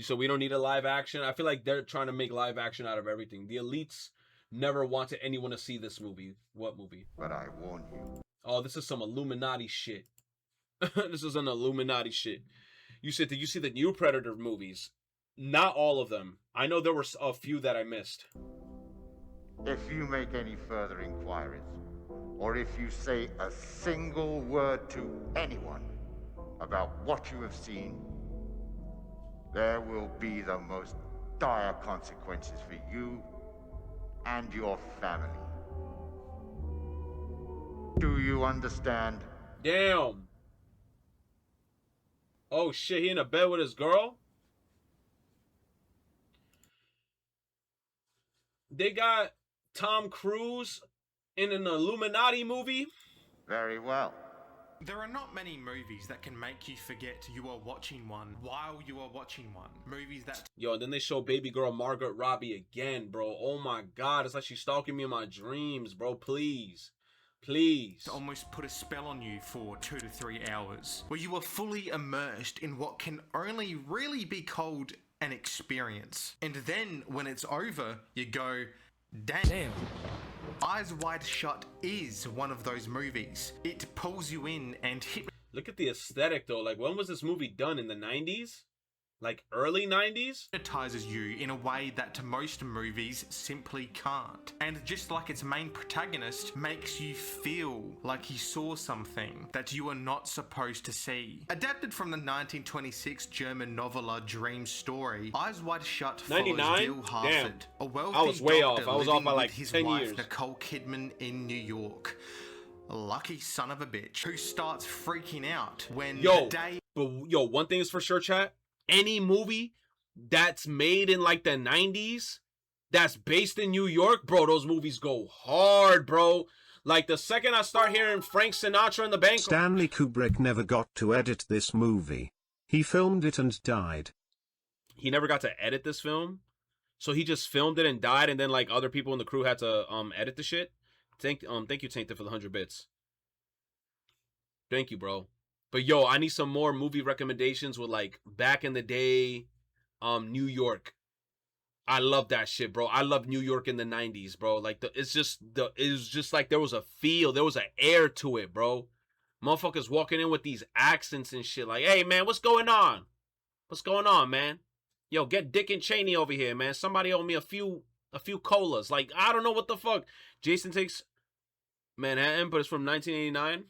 So we don't need a live action. I feel like they're trying to make live action out of everything. The elites never wanted anyone to see this movie. What movie? But I warn you. Oh, this is some Illuminati shit. This is an Illuminati shit. You said, did you see the new Predator movies? Not all of them. I know there were a few that I missed. If you make any further inquiries, or if you say a single word to anyone about what you have seen, there will be the most dire consequences for you and your family. Do you understand? Damn. Oh shit, he in a bed with his girl? They got Tom Cruise in an Illuminati movie? Very well. There are not many movies that can make you forget you are watching one while you are watching one. Movies that... Yo, and then they show baby girl Margaret Robbie again, bro. Oh my god, it's like she's stalking me in my dreams, bro. Please. Please. almost put a spell on you for 2 to 3 hours, where you are fully immersed in what can only really be called an experience. And then, when it's over, you go, damn. Eyes Wide Shut is one of those movies. It pulls you in and Look at the aesthetic, though. Like, when was this movie done? In the 90s? Like, early 90s? hypnotizes you in a way that most movies simply can't. And just like its main protagonist, makes you feel like you saw something that you are not supposed to see. Adapted from the 1926 German novella Dream Story, Eyes Wide Shut follows 99? Bill Harford, a wealthy I was way off. doctor I was off by living like with his 10 wife years. Nicole Kidman in New York. A lucky son of a bitch who starts freaking out when the day... But yo, one thing is for sure, chat. Any movie that's made in like the 90s, that's based in New York, bro, those movies go hard, bro. Like the second I start hearing Frank Sinatra in the bank... Stanley Kubrick never got to edit this movie. He filmed it and died. He never got to edit this film? So he just filmed it and died, and then like other people in the crew had to edit the shit? Thank you, Tainted, for the 100 bits. Thank you, bro. But yo, I need some more movie recommendations with like back in the day, New York. I love that shit, bro. I love New York in the 90s, bro. Like it was just like there was a feel, there was an air to it, bro. Motherfuckers walking in with these accents and shit. Like, hey man, what's going on? What's going on, man? Yo, get Dick and Cheney over here, man. Somebody owe me a few colas. Like, I don't know what the fuck. Jason Takes Manhattan, but it's from 1989.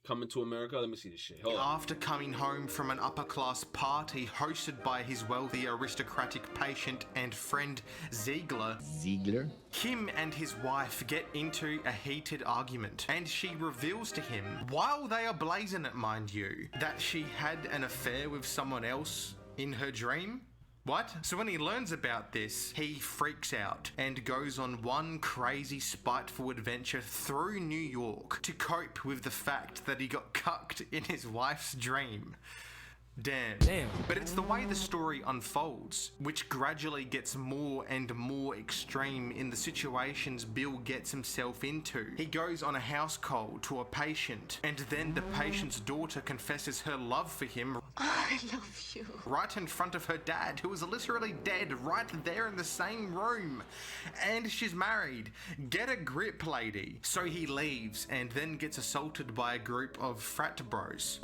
Coming to America. Let me see this shit. Hold on. After coming home from an upper-class party hosted by his wealthy aristocratic patient and friend Ziegler, Kim and his wife get into a heated argument, and she reveals to him, while they are blazing it, mind you, that she had an affair with someone else in her dream. What? So when he learns about this, he freaks out and goes on one crazy, spiteful adventure through New York to cope with the fact that he got cucked in his wife's dream. Damn. But it's the way the story unfolds, which gradually gets more and more extreme in the situations Bill gets himself into. He goes on a house call to a patient, and then the patient's daughter confesses her love for him. I love you. Right in front of her dad, who is literally dead right there in the same room. And she's married. Get a grip, lady. So he leaves and then gets assaulted by a group of frat bros.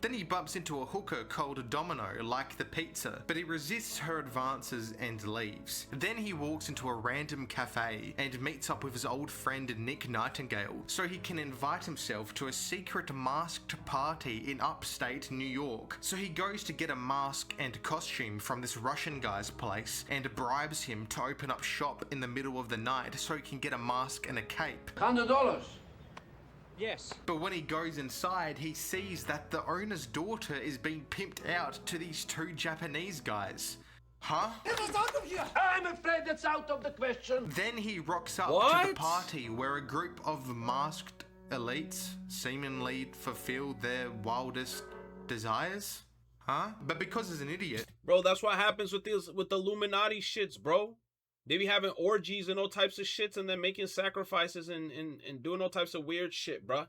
Then he bumps into a hooker called Domino, like the pizza, but he resists her advances and leaves. Then he walks into a random cafe and meets up with his old friend Nick Nightingale, so he can invite himself to a secret masked party in upstate New York. So he goes to get a mask and costume from this Russian guy's place and bribes him to open up shop in the middle of the night so he can get a mask and a cape. $100. Yes. But when he goes inside, he sees that the owner's daughter is being pimped out to these two Japanese guys. Huh? Get us out of here! I'm afraid that's out of the question. Then he rocks up to the party where a group of masked elites seemingly fulfill their wildest desires. Huh? But because he's an idiot. Bro, that's what happens with the Illuminati shits, bro. They be having orgies and all types of shits and then making sacrifices and doing all types of weird shit, bruh.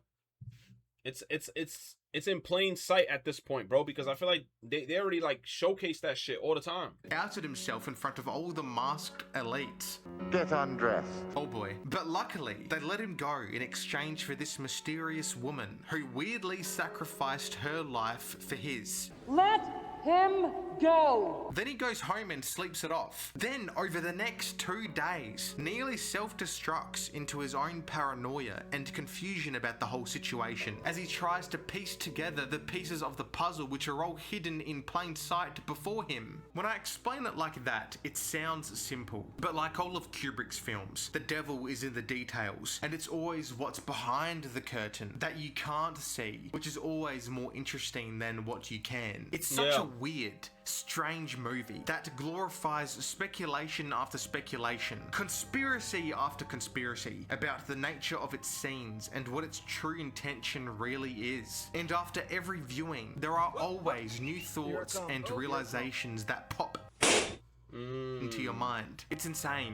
It's in plain sight at this point, bro, because I feel like they already like showcase that shit all the time. Outed himself in front of all the masked elites. Get undressed. Oh boy. But luckily, they let him go in exchange for this mysterious woman who weirdly sacrificed her life for his. Let him go. Then he goes home and sleeps it off. Then, over the next 2 days, nearly self-destructs into his own paranoia and confusion about the whole situation as he tries to piece together the pieces of the puzzle which are all hidden in plain sight before him. When I explain it like that, it sounds simple. But like all of Kubrick's films, the devil is in the details, and it's always what's behind the curtain that you can't see, which is always more interesting than what you can. It's such a weird, strange movie that glorifies speculation after speculation, conspiracy after conspiracy about the nature of its scenes and what its true intention really is. And after every viewing, there are always new thoughts and realizations that pop into your mind. It's insane.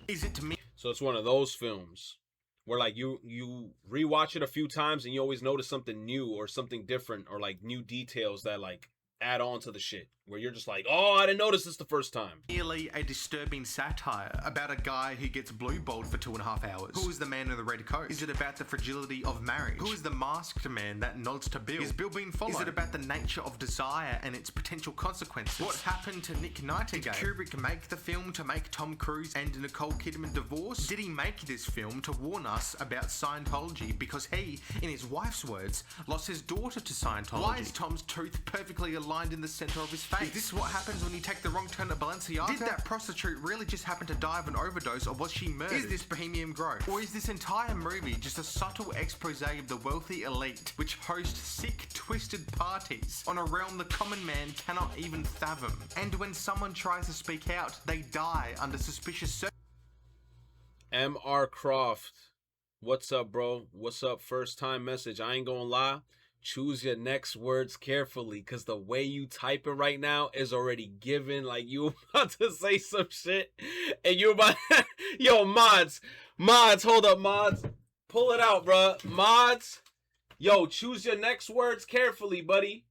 Is it to me? So it's one of those films where like you rewatch it a few times and you always notice something new or something different or like new details that like add on to the shit where you're just like, oh, I didn't notice this the first time. Merely a disturbing satire about a guy who gets blue-balled for 2.5 hours. Who is the man in the red coat? Is it about the fragility of marriage? Who is the masked man that nods to Bill? Is Bill being followed? Is it about the nature of desire and its potential consequences? What happened to Nick Nightingale? Did Kubrick make the film to make Tom Cruise and Nicole Kidman divorce? Did he make this film to warn us about Scientology because he, in his wife's words, lost his daughter to Scientology? Why is Tom's tooth perfectly aligned in the center of his face? Is this what happens when you take the wrong turn at Balenciaga? Did that prostitute really just happen to die of an overdose, or was she murdered? Is this Bohemian Grove? Or is this entire movie just a subtle expose of the wealthy elite, which host sick, twisted parties on a realm the common man cannot even fathom? And when someone tries to speak out, they die under suspicious circumstances. M.R. Croft, what's up, bro? What's up? First time message. I ain't gonna lie. Choose your next words carefully, because the way you type it right now is already given. Like, you about to say some shit, and you about yo, mods, hold up, mods. Pull it out, bro. Mods, yo, choose your next words carefully, buddy.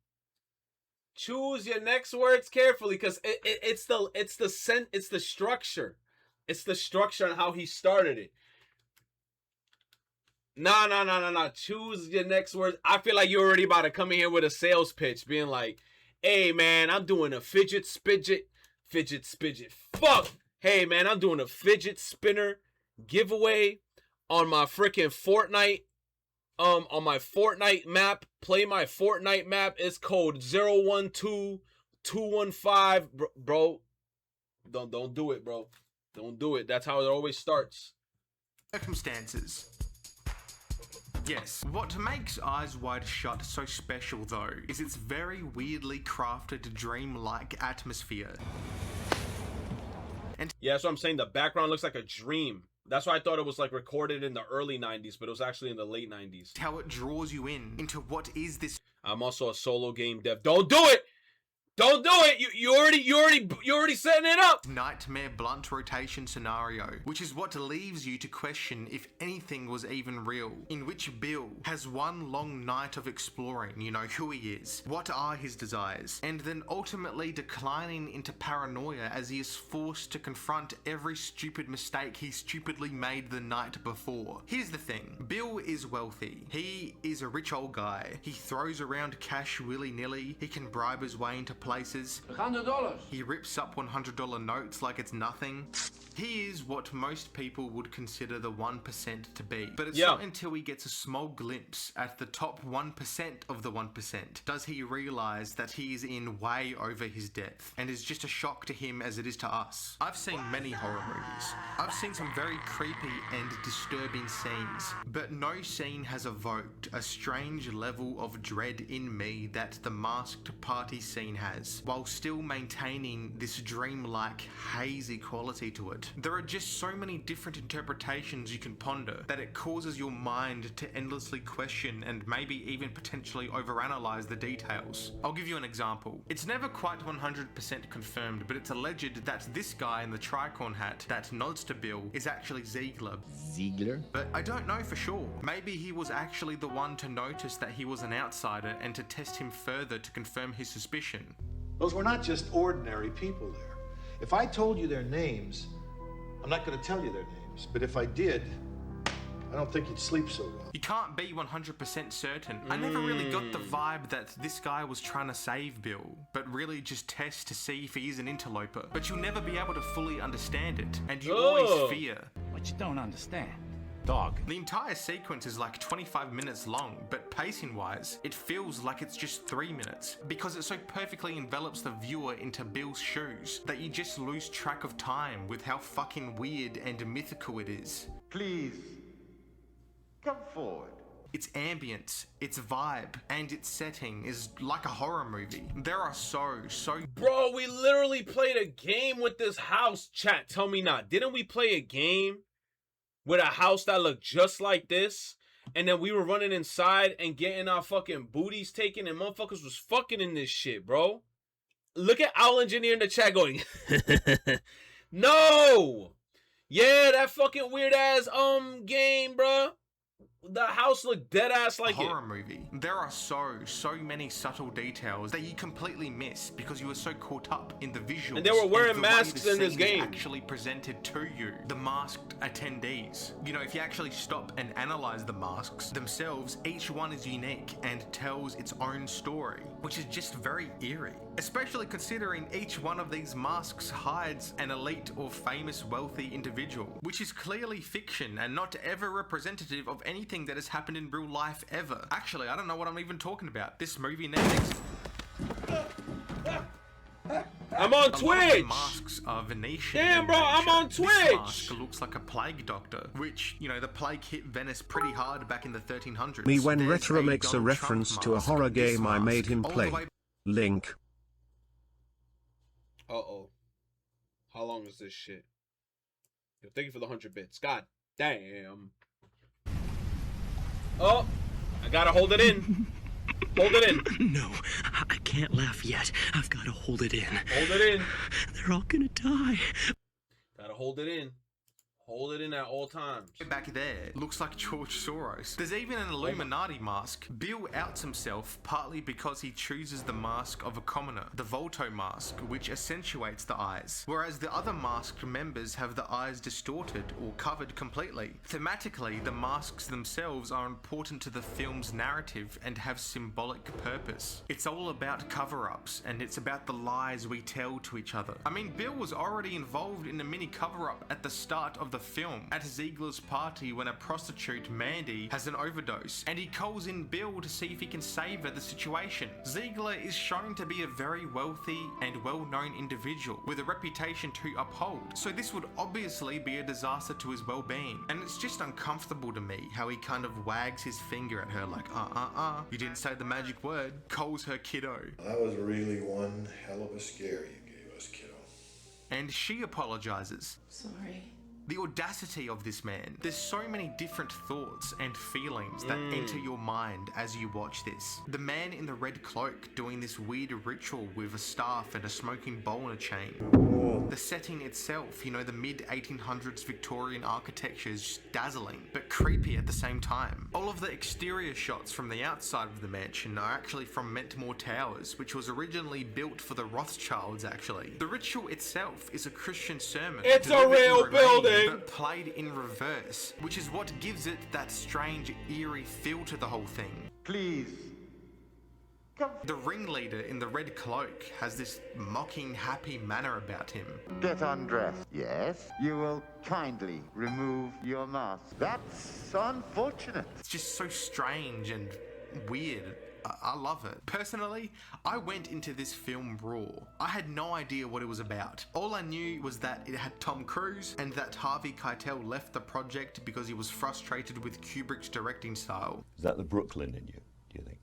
Choose your next words carefully, because it's the structure. It's the structure and how he started it. Nah. Choose your next words. I feel like you're already about to come in here with a sales pitch, being like, hey, man, I'm doing a fidget spidget. Fuck. Hey, man, I'm doing a fidget spinner giveaway on my freaking Fortnite. On my Fortnite map. Play my Fortnite map. It's code 012215. Bro, don't do it, bro. Don't do it. That's how it always starts. Circumstances. Yes. What makes Eyes Wide Shut so special, though, is its very weirdly crafted dream-like atmosphere. And yeah, that's what I'm saying. The background looks like a dream. That's why I thought it was like recorded in the early 90s, but it was actually in the late 90s. How it draws you in into what is this. I'm also a solo game dev. Don't do it! Don't do it! You're already setting it up! Nightmare blunt rotation scenario, which is what leaves you to question if anything was even real, in which Bill has one long night of exploring, you know, who he is, what are his desires, and then ultimately declining into paranoia as he is forced to confront every stupid mistake he stupidly made the night before. Here's the thing, Bill is wealthy. He is a rich old guy. He throws around cash willy-nilly. He can bribe his way into places. $100. He rips up $100 notes like it's nothing. He is what most people would consider the 1% to be. But it's not until he gets a small glimpse at the top 1% of the 1% does he realize that he is in way over his depth, and is just a shock to him as it is to us. I've seen many horror movies. I've seen some very creepy and disturbing scenes, but no scene has evoked a strange level of dread in me that the masked party scene has, while still maintaining this dreamlike, hazy quality to it. There are just so many different interpretations you can ponder that it causes your mind to endlessly question and maybe even potentially overanalyze the details. I'll give you an example. It's never quite 100% confirmed, but it's alleged that this guy in the tricorn hat that nods to Bill is actually Ziegler. Ziegler? But I don't know for sure. Maybe he was actually the one to notice that he was an outsider and to test him further to confirm his suspicion. Those were not just ordinary people there. If I told you their names, I'm not going to tell you their names, but if I did, I don't think you'd sleep so well. You can't be 100% certain. I never really got the vibe that this guy was trying to save Bill, but really just test to see if he is an interloper. But you'll never be able to fully understand it, and you always fear. What you don't understand? Dog. The entire sequence is like 25 minutes long, but pacing wise, it feels like it's just 3 minutes, because it so perfectly envelops the viewer into Bill's shoes that you just lose track of time with how fucking weird and mythical it is. Please, come forward. Its ambience, its vibe, and its setting is like a horror movie. There are so... Bro, we literally played a game with this house, chat. Tell me not. Didn't we play a game with a house that looked just like this? And then we were running inside and getting our fucking booties taken, and motherfuckers was fucking in this shit, bro. Look at Owl Engineer in the chat going, no! Yeah, that fucking weird ass game, bro. The house looked dead ass like horror movie. There are so many subtle details that you completely miss because you were so caught up in the visuals. And they were wearing masks in this game. Actually presented to you, the masked attendees. You know, if you actually stop and analyze the masks themselves, each one is unique and tells its own story, which is just very eerie. Especially considering each one of these masks hides an elite or famous wealthy individual, which is clearly fiction and not ever representative of anything that has happened in real life ever. Actually, I don't know what I'm even talking about. This movie next. I'm on Twitch! Masks are Venetian. Damn, bro, I'm on Twitch! This mask looks like a plague doctor, which, you know, the plague hit Venice pretty hard back in the 1300s. Me when There's Retro makes a Donald reference Trump to a mask, horror this game I mask, made him all the play. way- Link. Uh-oh. How long is this shit? Yo, thank you for the 100 bits. God damn. Oh, I gotta hold it in. Hold it in. No, I can't laugh yet. I've got to hold it in. Hold it in. They're all gonna die. Gotta hold it in. Hold it in at all times. Back there looks like George Soros. There's even an Illuminati mask. Bill outs himself partly because he chooses the mask of a commoner, the Volto mask, which accentuates the eyes, whereas the other masked members have the eyes distorted or covered completely. Thematically, the masks themselves are important to the film's narrative and have symbolic purpose. It's all about cover-ups, and it's about the lies we tell to each other. I mean, Bill was already involved in a mini cover-up at the start of the film at Ziegler's party when a prostitute, Mandy, has an overdose, and he calls in Bill to see if he can savor the situation. Ziegler is shown to be a very wealthy and well-known individual with a reputation to uphold, so this would obviously be a disaster to his well-being. And it's just uncomfortable to me how he kind of wags his finger at her like, you didn't say the magic word, calls her kiddo. That was really one hell of a scare you gave us, kiddo. And she apologizes. Sorry. The audacity of this man. There's so many different thoughts and feelings that enter your mind as you watch this. The man in the red cloak doing this weird ritual with a staff and a smoking bowl and a chain. The setting itself, you know, the mid-1800s Victorian architecture is just dazzling, but creepy at the same time. All of the exterior shots from the outside of the mansion are actually from Mentmore Towers, which was originally built for the Rothschilds, actually. The ritual itself is a Christian sermon. It's a real building! But played in reverse, which is what gives it that strange, eerie feel to the whole thing. Please. The ringleader in the red cloak has this mocking, happy manner about him. Get undressed. Yes, you will kindly remove your mask. That's unfortunate. It's just so strange and weird. I love it. Personally, I went into this film raw. I had no idea what it was about. All I knew was that it had Tom Cruise and that Harvey Keitel left the project because he was frustrated with Kubrick's directing style. Is that the Brooklyn in you, do you think?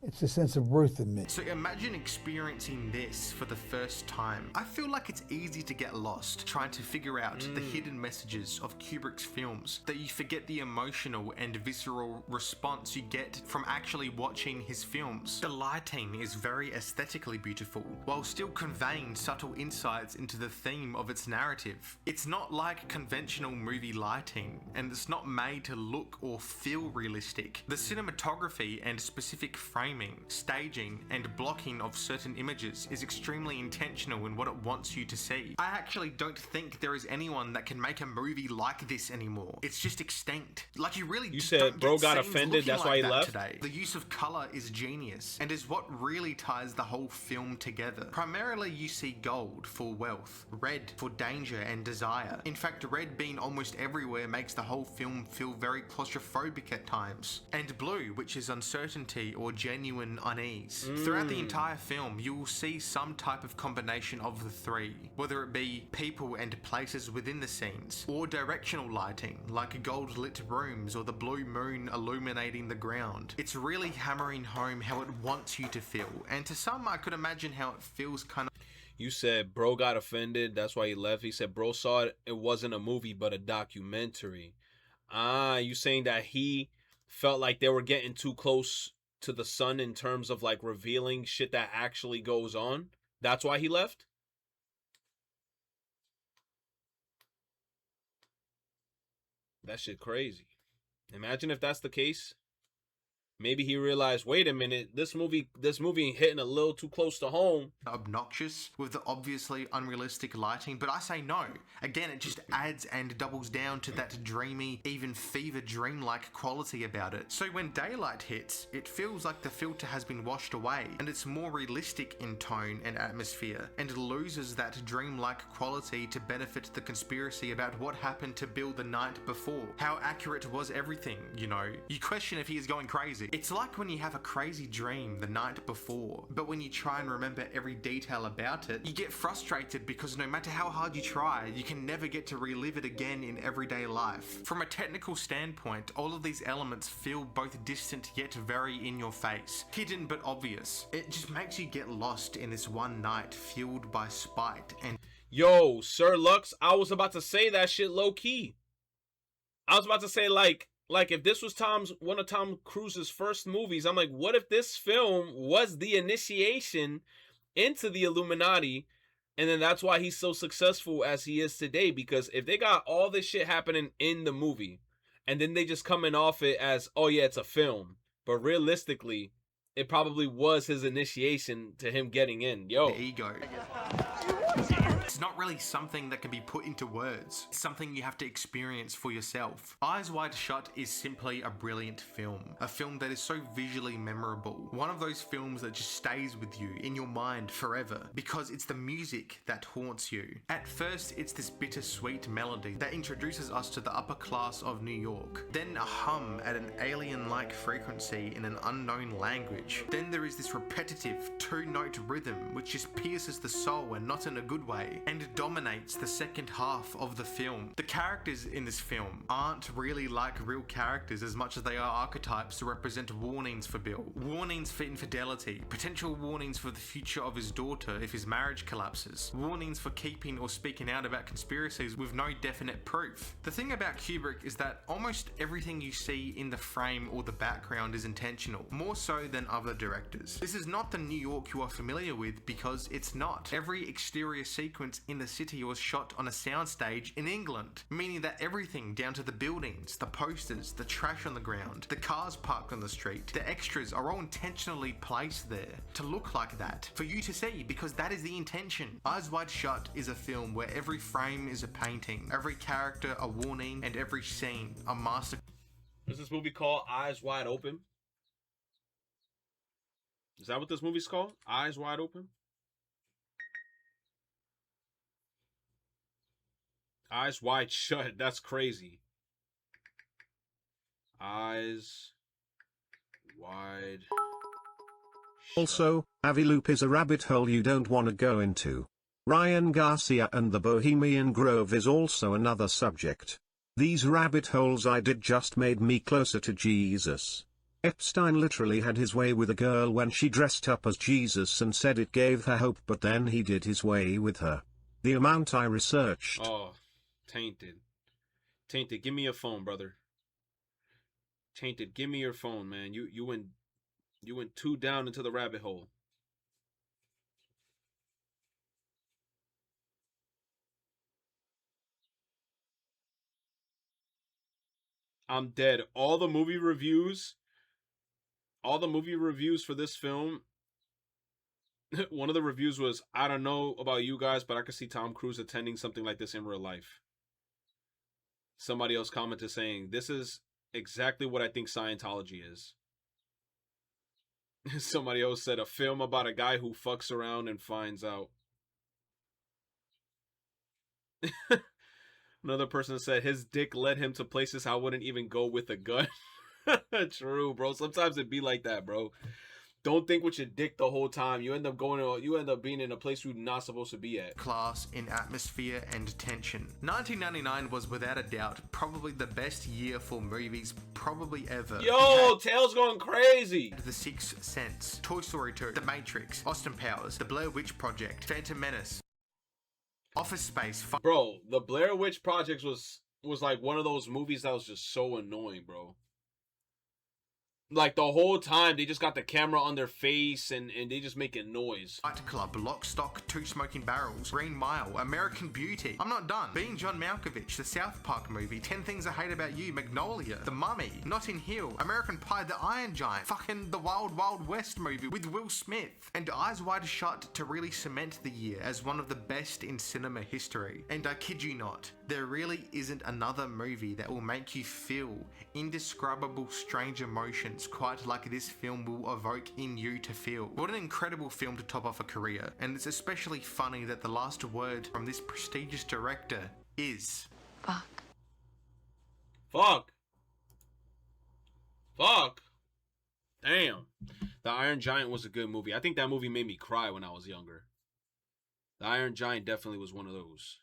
It's a sense of worth in me. So imagine experiencing this for the first time. I feel like it's easy to get lost trying to figure out the hidden messages of Kubrick's films, that you forget the emotional and visceral response you get from actually watching his films. The lighting is very aesthetically beautiful, while still conveying subtle insights into the theme of its narrative. It's not like conventional movie lighting, and it's not made to look or feel realistic. The cinematography and specific framing, staging, and blocking of certain images is extremely intentional in what it wants you to see. I actually don't think there is anyone that can make a movie like this anymore. It's just extinct. Like, you really just said don't bro get got scenes offended, looking that's like why he that left? today. The use of color is genius, and is what really ties the whole film together. Primarily you see gold for wealth, red for danger and desire. In fact, red being almost everywhere makes the whole film feel very claustrophobic at times. And blue, which is uncertainty or genuine unease. Throughout the entire film, you will see some type of combination of the three, whether it be people and places within the scenes, or directional lighting, like gold lit rooms or the blue moon illuminating the ground. It's really hammering home how it wants you to feel, and to some I could imagine how it feels kind of... You said bro got offended, that's why he left. He said bro saw it wasn't a movie but a documentary. You saying that he felt like they were getting too close to the sun in terms of like revealing shit that actually goes on? That's why he left? That shit crazy. Imagine if that's the case. Maybe he realized, wait a minute, this movie hitting a little too close to home. Obnoxious with the obviously unrealistic lighting, but I say no. Again, it just adds and doubles down to that dreamy, even fever dream-like quality about it. So when daylight hits, it feels like the filter has been washed away, and it's more realistic in tone and atmosphere, and loses that dream-like quality to benefit the conspiracy about what happened to Bill the night before. How accurate was everything, you know? You question if he is going crazy. It's like when you have a crazy dream the night before, but when you try and remember every detail about it, you get frustrated because no matter how hard you try, you can never get to relive it again in everyday life. From a technical standpoint, all of these elements feel both distant yet very in your face, hidden but obvious. It just makes you get lost in this one night fueled by spite and... Yo, Sir Lux, I was about to say that shit low key. I was about to say like if this was one of Tom Cruise's first movies, I'm like, what if this film was the initiation into the Illuminati, and then that's why he's so successful as he is today? Because if they got all this shit happening in the movie, and then they just coming off it as, oh yeah, it's a film, but realistically, it probably was his initiation to him getting in. Yo. The ego. It's not really something that can be put into words. It's something you have to experience for yourself. Eyes Wide Shut is simply a brilliant film. A film that is so visually memorable. One of those films that just stays with you in your mind forever, because it's the music that haunts you. At first, it's this bittersweet melody that introduces us to the upper class of New York. Then a hum at an alien-like frequency in an unknown language. Then there is this repetitive two-note rhythm which just pierces the soul, and not in a good way, and dominates the second half of the film. The characters in this film aren't really like real characters as much as they are archetypes to represent warnings for Bill. Warnings for infidelity, potential warnings for the future of his daughter if his marriage collapses, warnings for keeping or speaking out about conspiracies with no definite proof. The thing about Kubrick is that almost everything you see in the frame or the background is intentional, more so than other directors. This is not the New York you are familiar with, because it's not. Every exterior sequence in the city was shot on a soundstage in England, meaning that everything down to the buildings, the posters, the trash on the ground, the cars parked on the street, the extras are all intentionally placed there to look like that, for you to see, because that is the intention. Eyes Wide Shut is a film where every frame is a painting, every character a warning, and every scene a master. Is this movie called Eyes Wide Open? Is that what this movie's called? Eyes Wide Open? Eyes Wide Shut. That's crazy. Eyes Wide Shut. Also, Aviloop is a rabbit hole you don't want to go into. Ryan Garcia and the Bohemian Grove is also another subject. These rabbit holes I did just made me closer to Jesus. Epstein literally had his way with a girl when she dressed up as Jesus and said it gave her hope, but then he did his way with her. The amount I researched. Oh, Tainted. Tainted, give me your phone, brother. Tainted, give me your phone, man. You went too down into the rabbit hole. I'm dead. All the movie reviews for this film, one of the reviews was, I don't know about you guys, but I could see Tom Cruise attending something like this in real life. Somebody else commented saying, this is exactly what I think Scientology is. Somebody else said, a film about a guy who fucks around and finds out. Another person said his dick led him to places I wouldn't even go with a gun. True, bro. Sometimes it be like that, bro. Don't think with your dick the whole time. You end up being in a place you're not supposed to be at. Class in atmosphere and tension. 1999 was without a doubt probably the best year for movies probably ever. Yo, Tail's going crazy. The Sixth Sense, Toy Story 2, The Matrix, Austin Powers, The Blair Witch Project, Phantom Menace, Office Space. Bro, The Blair Witch Project was like one of those movies that was just so annoying, bro. Like, the whole time, they just got the camera on their face and they just making noise. Fight Club, Lock, Stock, Two Smoking Barrels, Green Mile, American Beauty. I'm not done. Being John Malkovich, the South Park movie, 10 Things I Hate About You, Magnolia, The Mummy, Notting Hill, American Pie, The Iron Giant, fucking The Wild Wild West movie with Will Smith, and Eyes Wide Shut to really cement the year as one of the best in cinema history. And I kid you not, there really isn't another movie that will make you feel indescribable strange emotions quite like this film will evoke in you to feel. What an incredible film to top off a career, and it's especially funny that the last word from this prestigious director is fuck. Fuck. Fuck. Damn. The Iron Giant was a good movie. I think that movie made me cry when I was younger. The Iron Giant definitely was one of those.